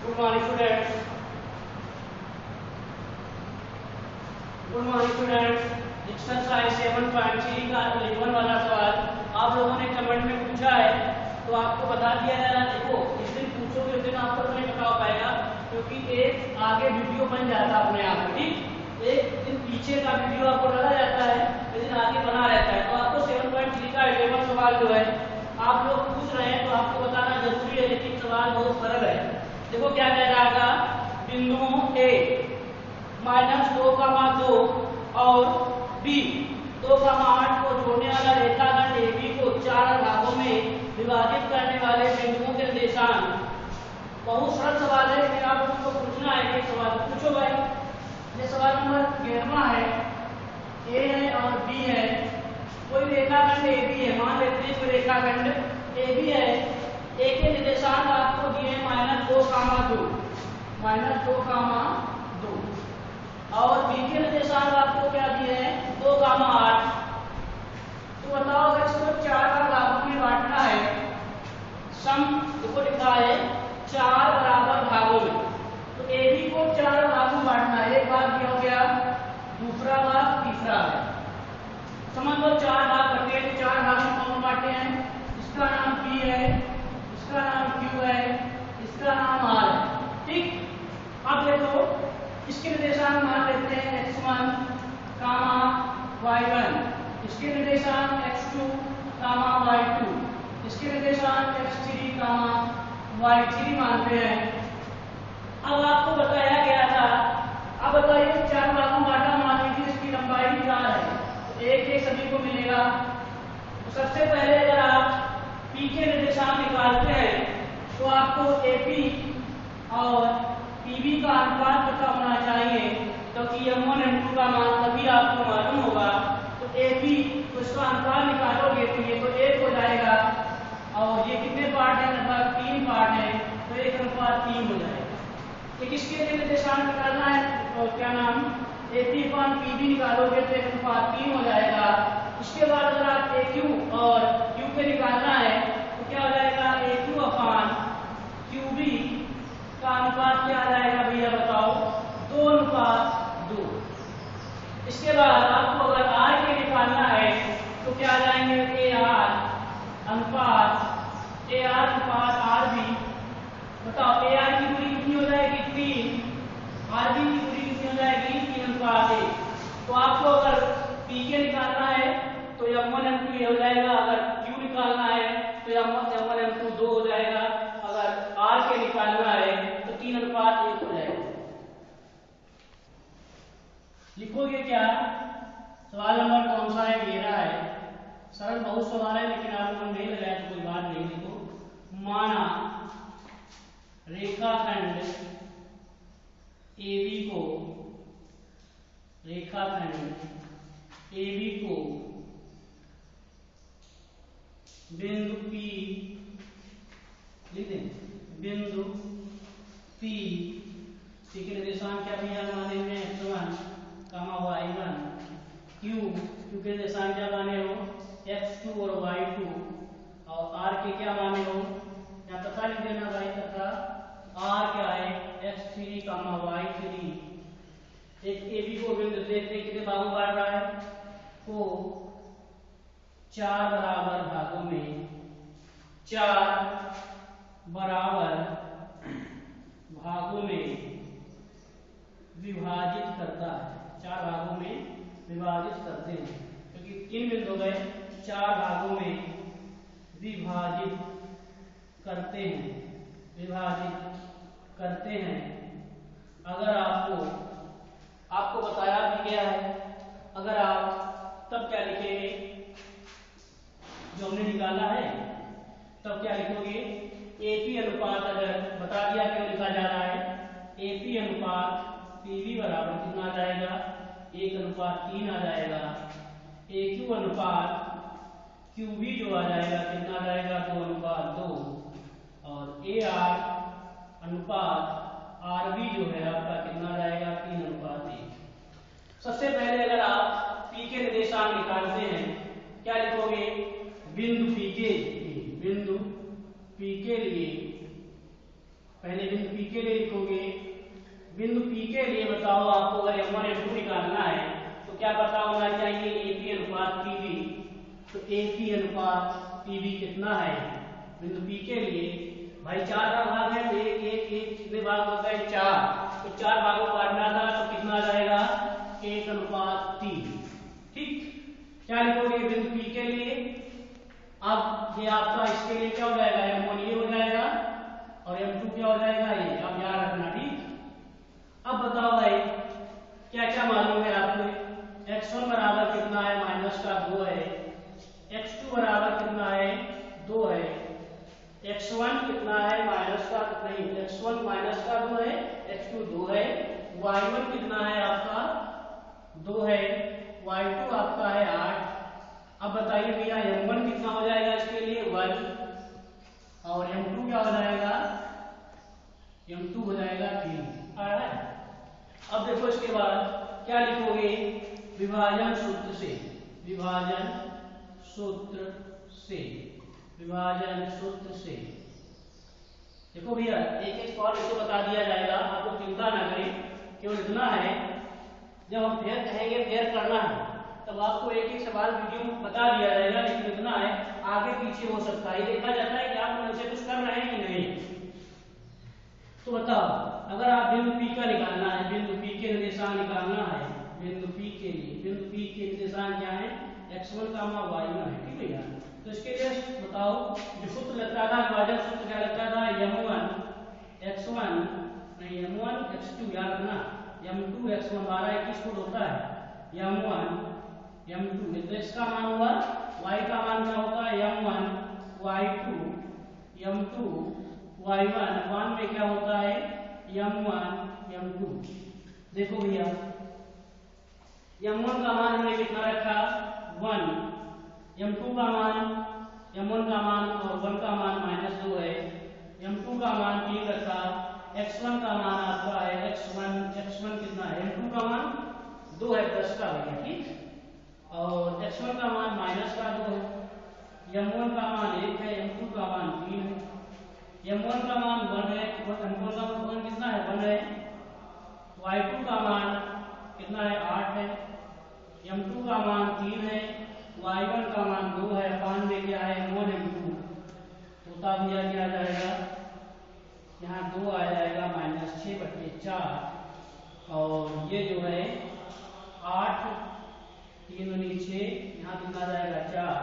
Good morning students. Good morning students. Exercise 7.3 का 11 वाला सवाल आप लोगों ने कमेंट में पूछा है, तो आपको बता दिया जा रहा है। देखो, जिस दिन पूछोगे उस दिन आपको नहीं बता पाएगा, क्योंकि एक आगे वीडियो बन जाता है अपने आप। ठीक, एक दिन पीछे का वीडियो आपको डाला जाता है, लेकिन आगे बना रहता है। तो आपको 7.3 का 11 सवाल जो है आप लोग पूछ रहे हैं, तो आपको बताना जरूरी है, लेकिन सवाल बहुत सरल है। देखो क्या कह रहा था, बिंदुओं ए -2,2 और बी 2,8 को जोड़ने वाला रेखाखंड AB को 4 भागों में विभाजित करने वाले बिंदुओं के निर्देशांक। बहुत सरल सवाल है, लेकिन आप लोगों को पूछना है कि सवाल पूछो भाई। ये सवाल नंबर 11वां है। ए है और बी है, कोई रेखाखंड AB है, मान लेते हैं कोई रेखाखंड AB है। ए के निर्देशांक आपको दिए -2,2 और बी के निर्देशांक आपको क्या दिए हैं 2,8। तो बताओ, अगर इसको 4 भागों में बांटना है, सम देखो लिखा है 4 बराबर भागों में, तो AB को 4 भागों में बांटना है। एक भाग दिया हो गया, दूसरा भाग, तीसरा है। समझ लो 4 भाग बटे, 4 भाग में कौन बांटे हैं? इसका नाम P है, इसका नाम Q है, इसका नाम R है। ठीक, अब देखो इसके निर्देशांक मान लेते हैं x1, y1, इसके निर्देशांक x2, y2, इसके निर्देशांक x3, y3 मानते हैं। अब आपको बताया गया था, अब बताइए 4 भागों में बांटा, मान लीजिए इसकी लंबाई 4 है, तो एक सभी को मिलेगा। तो सबसे पहले अगर आप P के निर्देशांक निकालते हैं, तो आपको AP और PB का अनुपात पता होना चाहिए, क्योंकि M1 M2 का मान तभी आपको मालूम होगा। तो AP तो इसका अनुपात निकालोगे तो ये तो 1 हो जाएगा, और ये कितने पार्ट है? लगभग 3 पार्ट है, तो 1:3 हो जाएगा। तो किसके लिए निर्देशांक निकालना है? तो क्या नाम AP/PB निकालोगे तो 1:3 हो जाएगा। इसके बाद अगर आप AQ और Q के निकालना है, तो क्या हो जाएगा? AQ/QB का अनुपात क्या आ जाएगा भैया बताओ? 2:2। इसके बाद आपको अगर R के निकालना है, तो क्या आ जाएंगे? AR/RB। बताओ AR की दूरी कितनी हो जाएगी? 3। RB की दूरी कितनी हो जाएगी? 3:1। तो आपको अगर P के निकालना है तो M1 M2 ये हो जाएगा, अगर Q निकालना है तो M1 M2 2 हो जाएगा, अगर R के निकालना है तो 3:1 हो जाएगा। लिखोगे क्या? सवाल नंबर कौन सा है? 13 है। सरल बहुत सवाल है, लेकिन आप लोगों ने नहीं लगाया तो कोई बात नहीं। देखो, माना रेखाखंड AB को बिंदु P लिख दें, बिंदु P के निर्देशांक क्या भैया माने हुए हैं? x1, y1, Q के निर्देशांक क्या माने हो? x2 और y2, और R के क्या माने हो? यहाँ तथा लिख देना भाई, तथा R क्या है? x3, y3। एक AB को बिंदु देखते कितने भागों में बांट रहा है? को 4 बराबर भागों में, 4 बराबर भागों में विभाजित करता है। 4 भागों में विभाजित करते हैं, क्योंकि 3 बिंदु गए, 4 भागों में विभाजित करते हैं। अगर आपको बताया भी गया है, अगर आप तब क्या लिखेंगे? जो हमने निकाला है तब क्या लिखोगे? AP अनुपात, अगर बता दिया क्यों लिखा जा रहा है, AP अनुपात PB बराबर कितना आ जाएगा? 1:3 आ जाएगा। AQ अनुपात QB जो आ जाएगा कितना आ जाएगा? 2:2। और AR अनुपात RB जो है आपका कितना आ जाएगा? 3:1। सबसे पहले अगर आप P के निर्देशांक निकालते हैं, क्या लिखोगे? बिंदु P के लिए पहले बिंदु P के लिए लिखोगे। बिंदु P के लिए बताओ आपको अगर M1 M2 निकालना है तो क्या पता होना चाहिए AP अनुपात PB। तो AP अनुपात PB कितना है बिंदु P के लिए? भाई 4 का भाग है तो एक कितने भाग होता है 4, तो 4 भागों को काटना था तो कितना आ जाएगा 1:3। ठीक, क्या लिखोगे बिंदु P के लिए? अब ये आपका इसके लिए क्या हो जाएगा M1 ये हो जाएगा और M2 क्या हो जाएगा ये, आप याद रखना। ठीक, अब बताओ भाई क्या क्या मालूम है आपको? x1 बराबर कितना है -2 है, x2 बराबर कितना है 2 है, x1 कितना है नहीं x1 -2 है, x2 2 है, y1 कितना है आपका 2 है, y2 आपका है 8। अब बताइए भैया M1 कितना हो जाएगा इसके लिए 1 और M2 क्या हो जाएगा? M2 हो जाएगा 3। आ रहा है? अब देखो इसके बाद क्या लिखोगे? विभाजन सूत्र से, विभाजन सूत्र से, विभाजन सूत्र से। देखो भैया एक एक फॉर्म इसको बता दिया जाएगा, आपको चिंता ना करें, केवल इतना है जब हम फेयर कहेंगे फेयर करना है तब आपको एक एक सवाल वीडियो में बता दिया जाएगा, लेकिन इतना है आगे पीछे हो सकता है, देखा जाता है कि आप मन से कुछ कर रहे हैं कि नहीं। तो बताओ अगर आप बिंदु P का निकालना है, बिंदु P के निर्देशांक निकालना है, बिंदु P के लिए बिंदु P के निर्देशांक क्या है x1, y1 है। ठीक है भैया, तो इसके लिए बताओ जो सूत्र लगता था विभाजन सूत्र क्या लगता था m1 x1 नहीं m1 x2 याद रखना, m2 x1 12 21 फुट होता है, m1 m2 तो इसका मान हुआ, y का मान क्या होता है m1 y2 m2 y1 मान में क्या होता है m1 m2। देखो भैया m1 का मान हमने कितना रखा 1, m2 का मान m1 का मान और 1 का मान -2 है, m2 का मान 3 रखा, x1 का मान आपका है x1 कितना है m2 का मान 2 है प्लस का भैया। ठीक, और x1 का मान -2 है, m1 का मान 1 है, m2 का मान 3 है, m1 का मान 1 है, m1 का मान कितना है 1 है, y2 का मान कितना है 8 है, m2 का मान 3 है, y1 का मान 2 है, मान में क्या है 1 m2 तो तब यह क्या आ जाएगा यहाँ 2 आ जाएगा -6/4 और ये जो है 8 3 दूनी 6, यहाँ कितना आ जाएगा 4,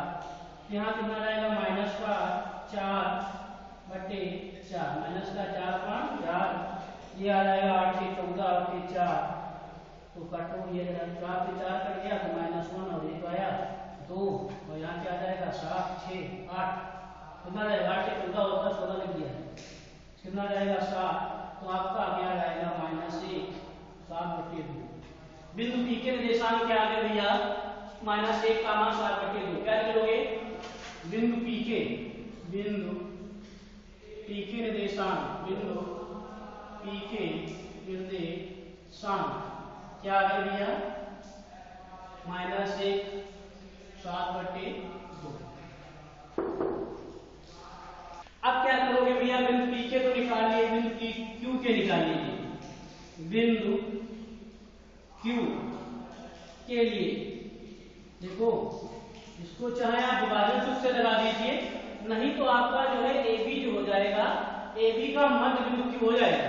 यहाँ कितना आ जाएगा -4/4 ये आ जाएगा 8 से 14 8 से 4 तो कटो ये 4 से 4 कट गया तो -1 और 1 आया 2 और यहाँ क्या आ जाएगा 7 6 8 कितना जाएगा 8 से 14 होता 16 लिख दिया कितना जाएगा 7 तो आपका क्या जाएगा -1 7/2। बिंदु P के निर्देशांक क्या आ गए भैया -1 का मान 7/2। क्या लिखोगे बिंदु P के निर्देशांक बिंदु P के निर्देशांक क्या आ गए भैया -1 7/2। अब क्या करोगे भैया बिंदु P के तो निकाल लिए, बिंदु Q के निकाल लीजिए। बिंदु Q के लिए देखो इसको चाहे आप विभाजन सूत्र से लगा दीजिए, नहीं तो आपका जो है AB जो हो जाएगा, AB का मध्य बिंदु Q हो जाएगा,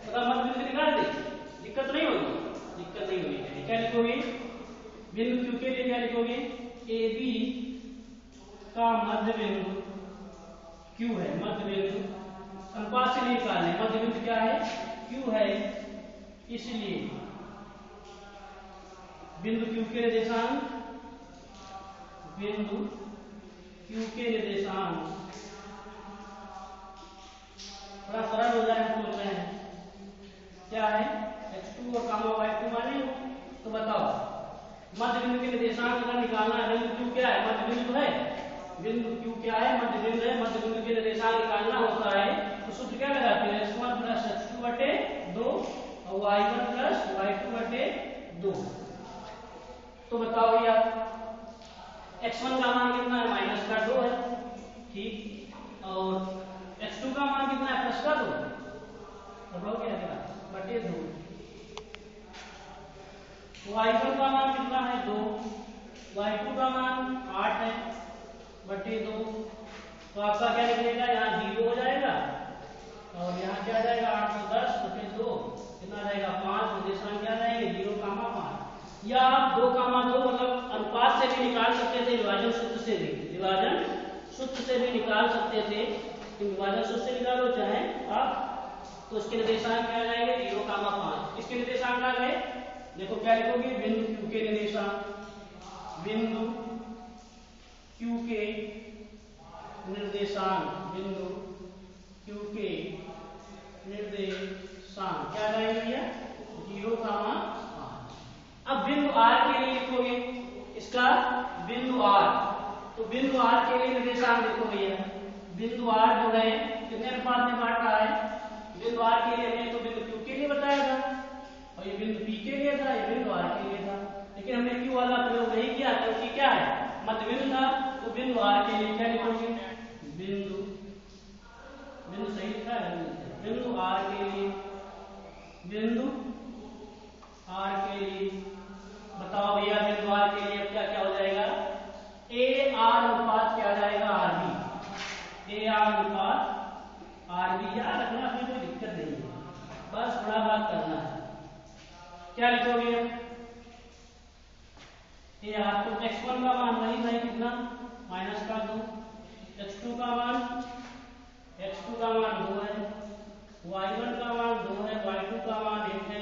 मतलब मध्य बिंदु निकाल दीजिए, दिक्कत नहीं होगी, दिक्कत नहीं होगी। क्या लिखोगे बिंदु Q के लिए क्या लिखोगे AB का मध्य बिंदु Q है, मध्य बिंदु अनुपात से निकालने, मध्य बिंदु क्या है Q है, इसलिए बिंदु Q के निर्देशांक बिंदु Q के निर्देशांक थोड़ा सरल हो जाए हम सोच रहे हैं क्या है x2 और y2 माने तो बताओ मध्य बिंदु के निर्देशांक अगर निकालना है, बिंदु Q क्या है मध्य बिंदु है, बिंदु Q क्या है मध्य बिंदु है, मध्य बिंदु के निर्देशांक निकालना होता है तो सूत्र क्या लगाते हैं x1 + x2/2 और y1 + y2/2। तो बताओ भैया x1 का मान कितना है -2 है, ठीक, और x2 का मान कितना है +2 तो हो गया क्या बटे 2। y1 का मान कितना है 2, y2 का मान 8 है बटे 2। तो आपका क्या निकलेगा यहाँ 0 हो जाएगा और यहाँ क्या आ जाएगा 810 बटे 2 कितना जाएगा 5। निर्देशांक क्या जाएंगे 0,5। या आप 2,2 मतलब अनुपात से भी निकाल सकते थे, विभाजन सूत्र से भी, विभाजन सूत्र से भी निकाल सकते थे। विभाजन सूत्र से निकालो चाहे आप, तो इसके निर्देशांक क्या आ जाएंगे 0,5। इसके निर्देशांक आ गए, देखो क्या लिखोगे बिंदु Q के निर्देशांक, बिंदु Q के निर्देशांक, बिंदु Q के निर्देशांक क्या जाएंगे भैया 0,5। अब बिंदु R के लिए लिखोगे इसका बिंदु R, तो बिंदु R के लिए निर्देशांक देखो भैया, बिंदु R जो है कितने अनुपात में बांट रहा है, बिंदु R के लिए हमने तो बिंदु Q के लिए बताया था और ये बिंदु P के लिए था, ये बिंदु R के लिए था, लेकिन हमने Q वाला प्रयोग नहीं किया क्योंकि क्या है मध्य बिंदु था। तो बिंदु R के लिए क्या लिखोगे बिंदु, बिंदु सही लिखा है बिंदु R के लिए, बिंदु R के लिए बताओ भैया बिंदु R के लिए अब क्या क्या हो जाएगा AR अनुपात क्या आ जाएगा RB, AR अनुपात RB। याद रखना कोई दिक्कत नहीं है, बस थोड़ा बात करना है। क्या लिखोगे AR, तो x1 का मान वही भाई कितना -2, x2 का मान 2 है, y1 का मान 2 है, y2 का मान 1 है,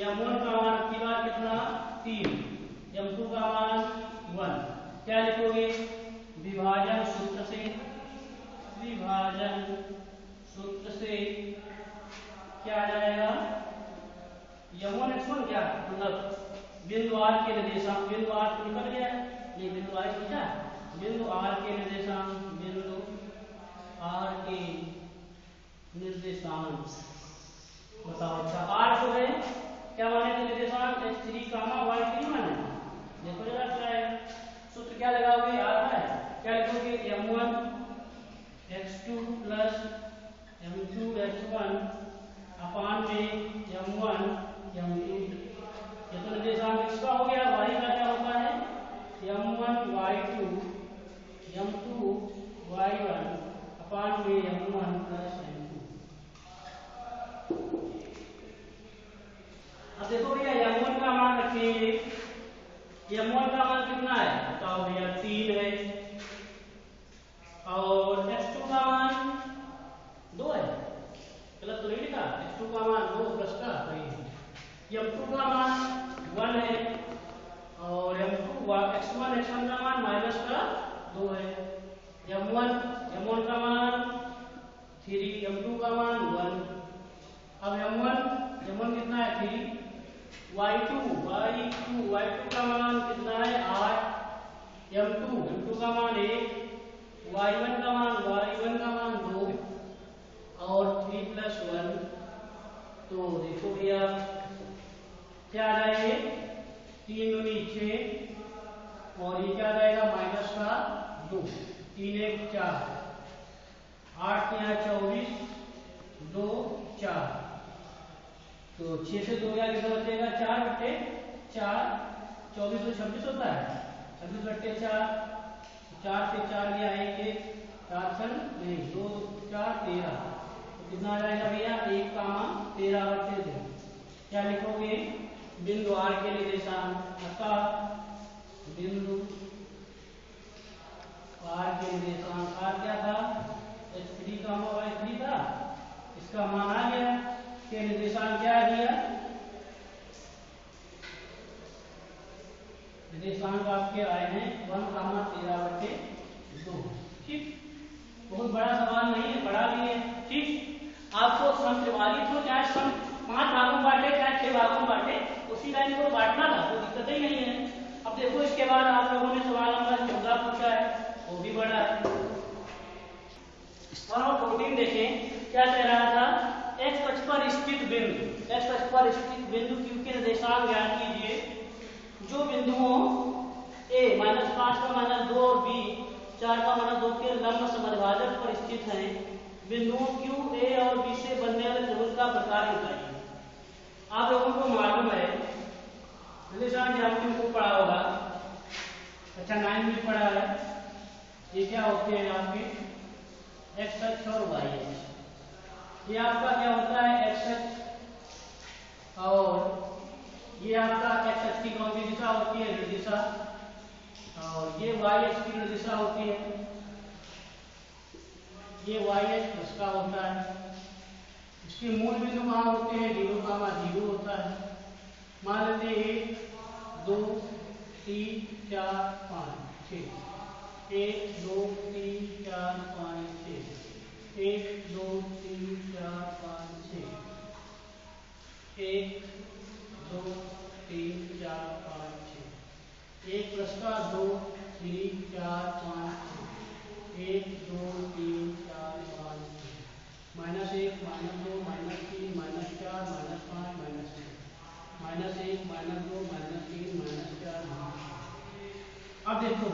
m1 का मान की बार कितना 3, m2 का मान 1। क्या लिखोगे विभाजन सूत्र से, विभाजन सूत्र से क्या आ जाएगा m1 x1 क्या मतलब बिंदु R के निर्देशांक, बिंदु R तो निकल गया ये बिंदु R क्या बिंदु R के निर्देशांक, बिंदु R के निर्देशांक बताओ। अच्छा R जो है क्या माने थे निर्देशांक x3, y3 माने, देखो जरा क्या है सूत्र क्या लगाओगे R है क्या लिखोगे m1 x2 plus m2 x1 अपान में m1 m2। ये तो निर्देशांक x का हो गया, y का क्या होता है m1 y2 m2 y1 अपान में m1 प्लस m2। अब देखो भैया m1 का मान रखेंगे, m1 का मान कितना है बताओ भैया 3 है और x2 का मान 2 है, गलत तो नहीं लिखा, x2 का मान 2 प्लस का m2 का मान 1 है और x1 का मान -2 है, m1 का मान 3, m2 का मान 1। अब m1 कितना है 3, y2 का मान कितना है 8, m2 का मान 1, y1 का मान 2 और 3 + 1। तो देखो भैया क्या आ जाएंगे 3 दूनी 6 और ये क्या आ जाएगा -2, 3 1 4, 8 यहाँ 24 2 4, तो 6 से 2 गया कितना बचेगा 4/4, 24 तो 26 होता है, 26/4, 4 से 4 गया 1 1, 4 छन नहीं 2 4 13, तो कितना आ जाएगा भैया 1,13/2। क्या लिखोगे बिंदु R के निर्देशांक, अतः बिंदु R के निर्देशांक R क्या था x3, y3 था, इसका मान आ गया, के निर्देशांक क्या आ गया निर्देशांक आपके आए हैं 1,13/2। ठीक, बहुत बड़ा सवाल नहीं है, पढ़ा भी है। ठीक, आपको समत्रिभाजित हो चाहे 5 भागों बांटे चाहे 6 भागों बांटे, उसी लाइन को बांटना था, कोई दिक्कत ही नहीं है। अब देखो इसके बाद आप लोगों ने सवाल नंबर 14 पूछा है, वो भी बड़ा है। और हम 14 देखें क्या कह रहा था, x अक्ष पर स्थित बिंदु, x अक्ष पर स्थित बिंदु Q के निर्देशांक ज्ञात कीजिए जो बिंदुओं a -5 का -2 और b 4 का -2 के लंब समद्विभाजक पर स्थित हैं। बिंदुओं क्यू, ए और बी से बनने वाले त्रिभुज का प्रकार बताइए। आप लोगों को मालूम है, निर्देशांक ज्यामिति को पढ़ा होगा, अच्छा 9 में पढ़ा है। ये क्या होते हैं आपके एक्स अक्ष और वाई अक्ष। ये आपका क्या होता है एक्स अक्ष, और ये आपका एक्स अक्ष की कौन सी दिशा होती है, ऋण दिशा, और ये वाई अक्ष की ऋण दिशा होती है। ये वाई अक्ष उसका होता है। इसके मूल बिंदु कहाँ होते हैं, 0, 0 होता है। मान लेते हैं 1 2 3 4 5 6, 1 2 3 4 5 6, 1 2 3 4 5 6, 1 2 3 4 5 6, 1 प्लस का 2 3 4 5 6, 1 2 3 4 5 6, -1 -2 -3 -4 -5 -6, -1 -2 -3 -4 अब देखो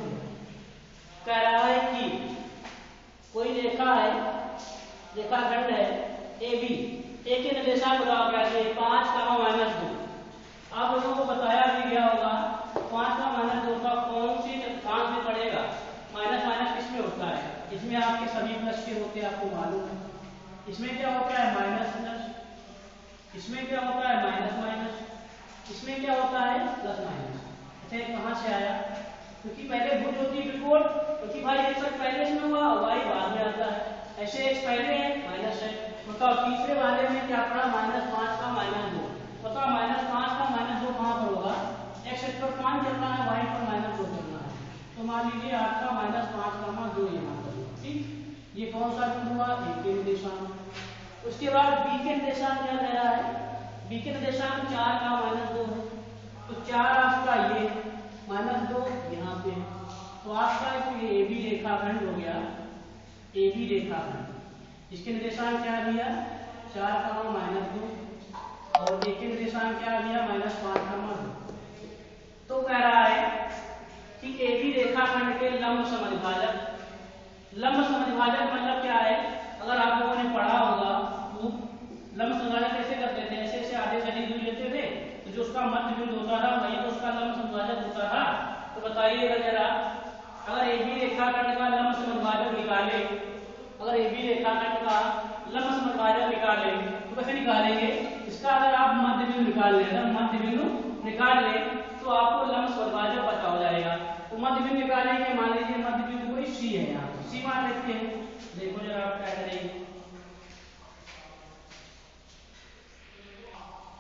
कह रहा है कि कोई रेखा है, रेखाखंड है ए बी, ए के निर्देशांक बताओ क्या है 5, -2। आप लोगों को बताया भी गया होगा 5 का -2 का कौन सी कहां से पड़ेगा, माइनस माइनस किसमें होता है, इसमें आपके सभी प्लस के होते हैं, आपको मालूम है। इसमें क्या होता है माइनस प्लस, इसमें क्या होता है माइनस माइनस, इसमें क्या होता है प्लस माइनस। अच्छा ये कहां से आया, क्योंकि पहले भुज होती है बिल्कुल, क्योंकि भाई एक साथ पहले इसमें हुआ, वाई बाद में आता है, ऐसे x पहले है माइनस है। बताओ तीसरे वाले में क्या पड़ा, -5 का -2। बताओ -5 का -2 कहां पर होगा, x अक्ष पर 5 चलना है, y पर -2 चलना है। तो मान लीजिए आपका -5 का 2 यहाँ पर, ठीक। ये कौन सा बिंदु हुआ, ए के निर्देशांक। उसके बाद बी के निर्देशांक क्या कह रहा है, बी के निर्देशांक 4 का -2 है। तो 4 आपका ये -2 यहाँ पे, तो आपका ये ए बी रेखाखंड हो गया, ए बी रेखाखंड। इसके निर्देशांक क्या दिया 4 का -2, और ए के निर्देशांक क्या दिया -5 का 2। तो कह रहा है कि ए बी रेखाखंड के लंब समद्विभाजक, लंब समद्विभाजक मतलब क्या है, अगर आप लोगों ने पढ़ा होगा तो लंब समद्विभाजक कैसे करते थे, ऐसे ऐसे आधे से अधिक दूरी लेते थे, तो जो उसका मध्य बिंदु होता था वही तो उसका लंब समद्विभाजक होता था। तो बताइएगा जरा, अगर ए बी रेखाखंड का लंब समद्विभाजक निकाले, अगर ए बी रेखाखंड का लंब समद्विभाजक निकाले तो कैसे निकालेंगे, इसका अगर आप मध्य बिंदु निकाल लें, अगर मध्य बिंदु निकाल लें तो आपको लंब समद्विभाजक पता हो जाएगा। तो मध्य बिंदु निकालेंगे, मान लीजिए मध्य बिंदु कोई सी है, यहाँ सी मान लेते हैं। देखो जरा आप क्या करेंगे,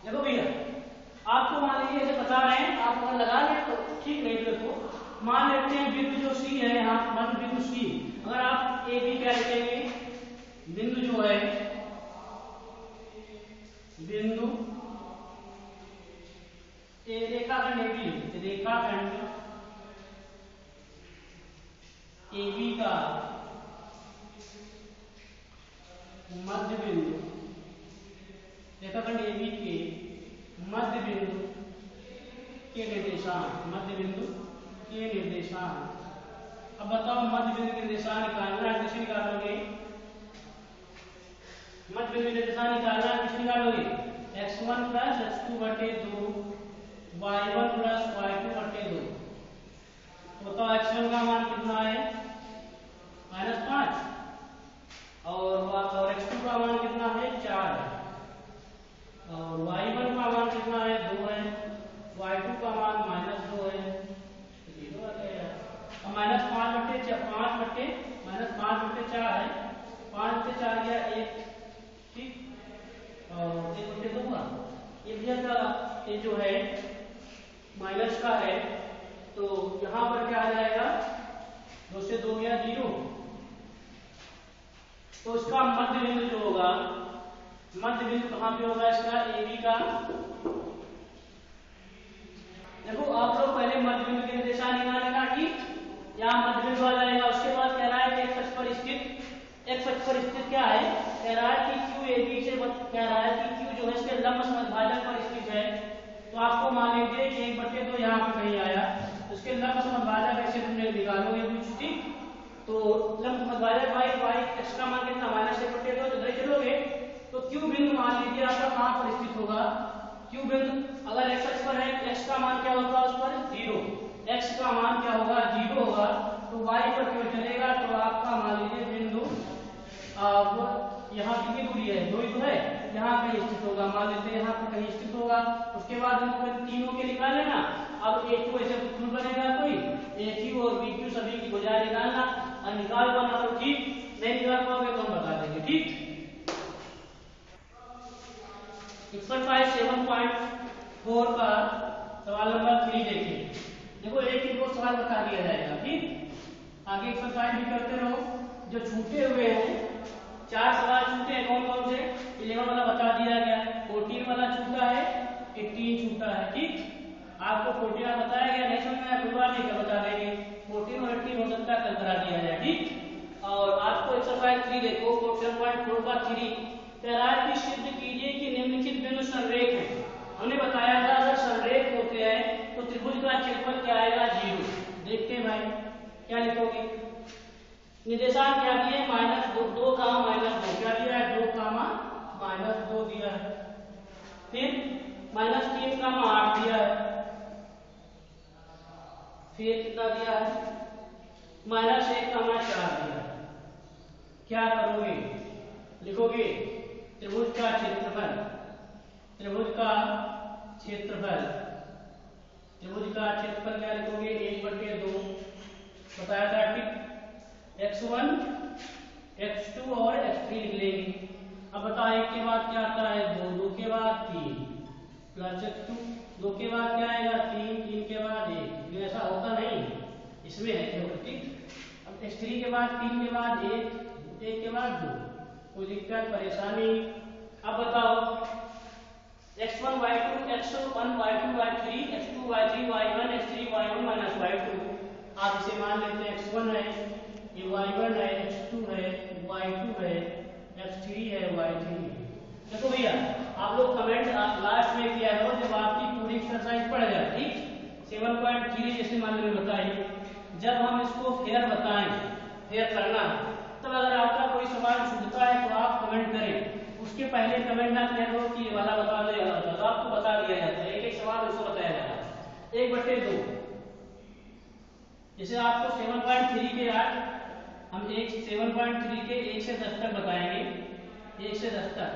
देखो भैया आपको मान लीजिए ऐसे बता रहे हैं, आप अगर लगा लें तो ठीक, नहीं तो देखो मान लेते हैं बिंदु जो सी है यहाँ, मध्य बिंदु सी, अगर आप ए बी क्या लिखेंगे, बिंदु जो है बिंदु ए रेखाखंड ए बी, रेखाखंड ए बी का मध्य बिंदु, रेखाखंड ए बी के मध्य बिंदु के निर्देशांक, मध्य बिंदु के निर्देशांक। अब बताओ मध्य बिंदु के निर्देशांक निकालना है, कैसे निकालोगे, मध्य बिंदु के निर्देशांक निकालना है, कैसे निकालोगे, x1 + x2/2 y1 + y2/2। तो बताओ x1 का मान कितना है -5, और x2 का मान कितना है 4 है, और y1 का मान कितना है 2 है, y2 का मान -2 है, 0 आ गया। अब -5/4 है, 5/4 गया 1, ठीक, और 1/2 हुआ। ये भी का ये जो है माइनस का है, तो यहाँ पर क्या आ जाएगा, 2 से 2 गया 0। तो इसका मध्य बिंदु जो होगा, मध्य बिंदु कहां पे होगा इसका, ए बी का। देखो आप लोग पहले मध्य बिंदु के निर्देशांक निकालेगा, ठीक, यहाँ मध्य बिंदु आ जाएगा। उसके बाद कह रहा है कि एक्स अक्ष पर स्थित, एक्स अक्ष पर स्थित क्या है, कह रहा है कि क्यू ए बी से, कह रहा है कि क्यू जो है इसके लंब समद्विभाजक पर स्थित है। तो आपको मान लीजिए कि 1/2 यहाँ पे कहीं आया, उसके लंब समद्विभाजक ऐसे तुम निकालोगे कुछ, ठीक। तो लंब डिवाइडेड बाय y x का मान कितना -1/2 तो इधर चलोगे तो q बिंदु मान लीजिए आपका कहां पर स्थित होगा। q बिंदु अगर x अक्ष पर है x का मान क्या होगा उस पर 0, x का मान क्या होगा 0 होगा तो y पर क्यों चलेगा तो आपका मान लीजिए बिंदु अब यहाँ कितनी दूरी है 2 ही तो है, यहाँ कहीं स्थित होगा, मान लेते हैं यहाँ पर कहीं स्थित होगा। उसके बाद इनको तीनों के निकाल लेना। अब एक को ऐसे फूल बनेगा कोई AQ और BQ सभी की भुजा निकालना और निकाल पाना तो ठीक, नहीं निकाल पाओगे तो हम बता देंगे। ठीक, एक्सरसाइज 7.4 का सवाल नंबर 3 देखिए। देखो एक ही दो सवाल बता दिया जाएगा। ठीक, आगे एक्सरसाइज भी करते रहो। जो छूटे हुए हैं 4 सवाल छूटे हैं, कौन कौन से 11 वाला बता दिया गया, 14 वाला छूटा है, 18 छूटा है। ठीक, आपको 14 बताया गया, नहीं समझ में आया कोई बात नहीं, क्या बता देंगे 14 और 18 हो सकता है कल करा दिया जाए। ठीक, और आपको एक्सरसाइज 3 देखो 7.4 का 3 कह रहा है कि सिद्ध कीजिए कि निम्नलिखित बिंदु संरेख हैं। हमने बताया था अगर संरेख होते हैं तो त्रिभुज का क्षेत्रफल क्या आएगा 0। देखते हैं भाई क्या लिखोगे। निर्देशांक क्या दिए -2 -2 क्या दिया है 2 -2 दिया है, फिर -3 8 दिया है, फिर कितना दिया है -1 4 दिया है। क्या करोगे लिखोगे त्रिभुज का क्षेत्रफल, त्रिभुज का क्षेत्रफल, त्रिभुज का क्षेत्रफल क्या लिखोगे 1/2 बताया था। ठीक, x1 x2 और x3 लिख लेंगे। अब बताओ 1 के बाद क्या आता है 2, 2 के बाद 3 प्लस x2, 2 के बाद क्या आएगा 3, 3 के बाद 1। ऐसा होता नहीं, इसमें है देखो। ठीक, अब x3 के बाद 3 के बाद 1, 1 के बाद 2, कोई दिक्कत परेशानी। अब बताओ x1 y2 x1 y2 y3 x2 y3 y1 x3 y1 y2। आप इसे मान लेते हैं x1 है, ये y1 है, x2 है, y2 है, x3 है, y3 है। देखो भैया आप लोग कमेंट लास्ट में किया करो जब आपकी पूरी एक्सरसाइज पढ़ जाए। ठीक, 7.3 जैसे मान लो बताइए, जब हम इसको फेयर बताएं, फेयर करना है, तब अगर आपका कोई सवाल छूटता है तो आप कमेंट करें, उसके पहले कमेंट ना करो कि ये वाला बता दो या वाला बता दो, आपको बता दिया जाता है। एक एक सवाल उसको बताया जाता है 1/2। जैसे आपको 7.3 के आज हम 7.3 के 1 से 10 तक बताएंगे, 1 से 10 तक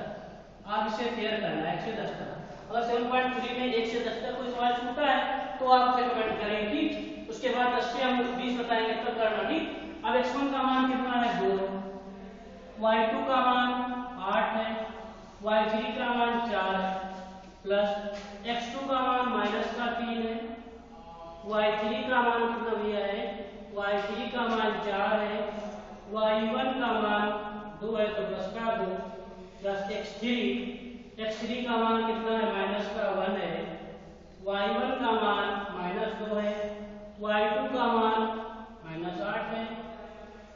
आप इसे फेयर करना है 1 से 10 तक। अगर 7.3 में 1 से 10 तक कोई सवाल छूटा है तो आप उसे कमेंट करेंगे। ठीक, उसके बाद 10 से हम 20 बताएंगे तब करना। ठीक, अब x1 का मान कितना है 2, y2 का मान 8 है, y3 का मान 4 है, प्लस x2 का मान -3 है, y3 का मान कितना दिया है y3 का मान 4 है, y1 का मान 2 है तो प्लस का 2, प्लस x3 का मान कितना है -1 है, y1 का मान -2 है, y2 का मान -8 है।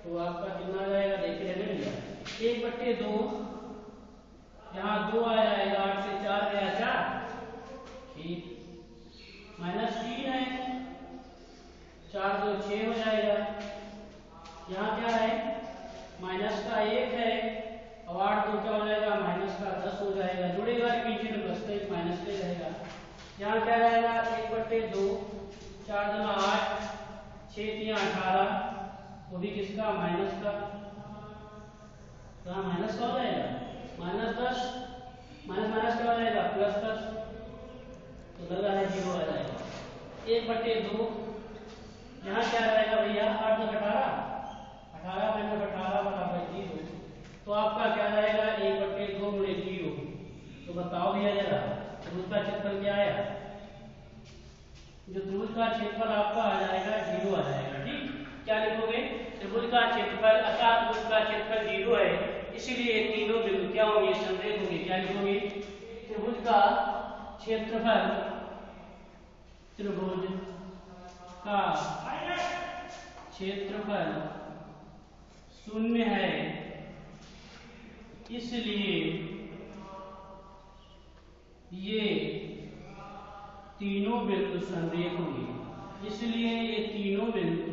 तो आपका कितना आ जाएगा देखिए रहने लिया 1/2, यहाँ 2 आ जाएगा, 8 से 4 गया 4। ठीक, -3 है, 4 2 6 हो जाएगा। यहाँ क्या है -1 है, और 8 2 क्या हो जाएगा -10 हो जाएगा। जुड़ेगा पीछे में बस एक माइनस ले रहेगा। यहाँ क्या रहेगा 1/2, 4 2 8, 6 3 18, वो भी किसका माइनस का, यहाँ माइनस का हो जाएगा -10, माइनस क्या हो जाएगा +10, तो लगा है 0 आ जाएगा 1/2। यहाँ क्या रहेगा भैया 8 2 18, 18 - 18 बराबर 0, तो आपका क्या रहेगा 1/2 गुणे 0। तो बताओ भैया जरा त्रिभुज का क्षेत्रफल क्या आया, जो त्रिभुज का क्षेत्रफल आपका आ जाएगा 0 आ जाएगा। ठीक, क्या लिखोगे त्रिभुज का क्षेत्रफल अर्थात त्रिभुज का क्षेत्रफल 0 है, इसलिए तीनों बिंदु क्या होंगे संरेख होंगे। क्या लिखोगे त्रिभुज का क्षेत्रफल, त्रिभुज का क्षेत्रफल 0 है, इसलिए ये तीनों बिंदु संरेख होंगे, इसलिए ये तीनों बिंदु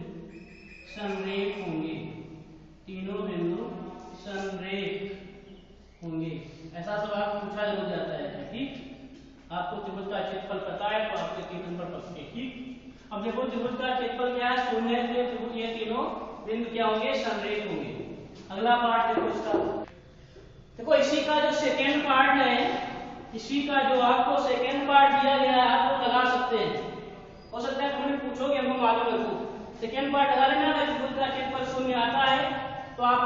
संरेख होंगे। तीनों बिंदु संरेख होंगे। ऐसा सवाल पूछा जरूर जाता है। ठीक, आपको त्रिभुज का क्षेत्रफल पता है तो आपके 3 नंबर पक्के। ठीक, अब देखो त्रिभुज का क्षेत्रफल क्या है, शून्य है, तो त्रिभुज ये तीनों बिंदु क्या होंगे, संरेख होंगे। अगला पार्ट देखो इसका। देखो इसी का जो सेकेंड पार्ट है, इसी का जो आपको सेकेंड पार्ट दिया गया है, आप वो लगा सकते हैं। हो सकता है तुमने पूछोगे, हमको मालूम है तो सेकेंड पार्ट लगा लेना। अगर त्रिभुज का क्षेत्रफल शून्य आता है तो आप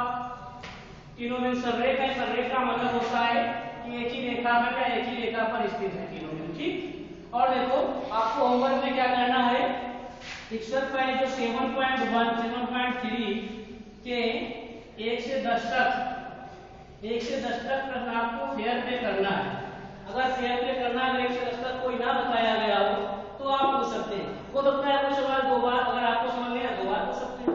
तीनों बिंदु संरेख है। संरेख का मतलब होता है कि एक ही रेखा में या एक ही रेखा पर स्थित है तीनों बिंदु। ठीक, और देखो आपको होमवर्क में क्या करना है, पिक्चर पॉइंट जो 7.1 7.3 के 1 से 10 तक प्रश्न आपको फेयर पे करना है। अगर फेयर पे करना है, 1 से 10 तक कोई ना बताया गया हो तो आप पूछ सकते हैं। हो सकता है कोई सवाल 2 बार, अगर आपको समझ में आए 2 बार पूछ सकते हैं।